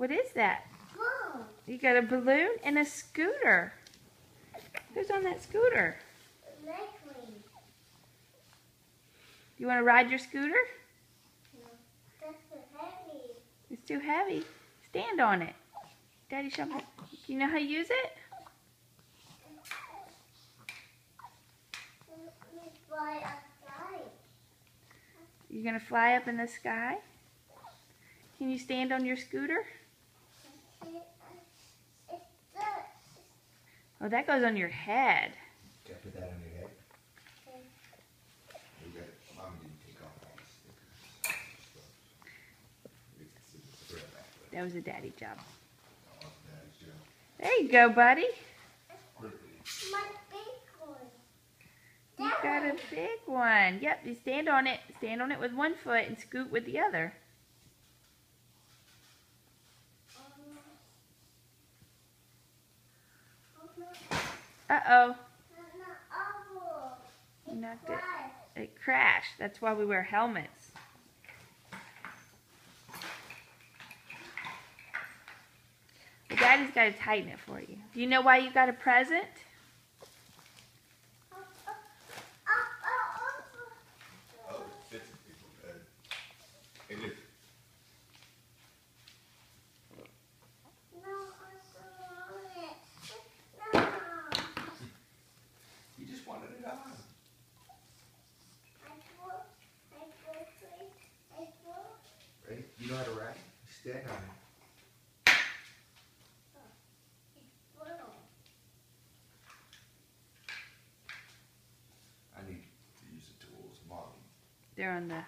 What is that? Mom. You got a balloon and a scooter. Who's on that scooter? Likely. You want to ride your scooter? No, that's too heavy. It's too heavy. Stand on it. Daddy, show me. Do you know how to use it? Let me fly outside. You're going to fly up in the sky? Can you stand on your scooter? It's the... Oh, that goes on your head. Can I put that on your head? You got it. Mommy didn't take off all the stickers. You can see the thread back there. That was a daddy job. Oh, that's your There you go, buddy. pretty. My big one. You That got a one. big one. Yep, you stand on it. Stand on it with one foot and scoot with the other. Uh-oh. You knocked it. It crashed. That's why we wear helmets. Well, Daddy's got to tighten it for you. Do you know why you got a present? Oh, it fits people good. It is. You just wanted it on. Right? You know how to ride? Stand on it. I need to use the tools. Mommy. They're on the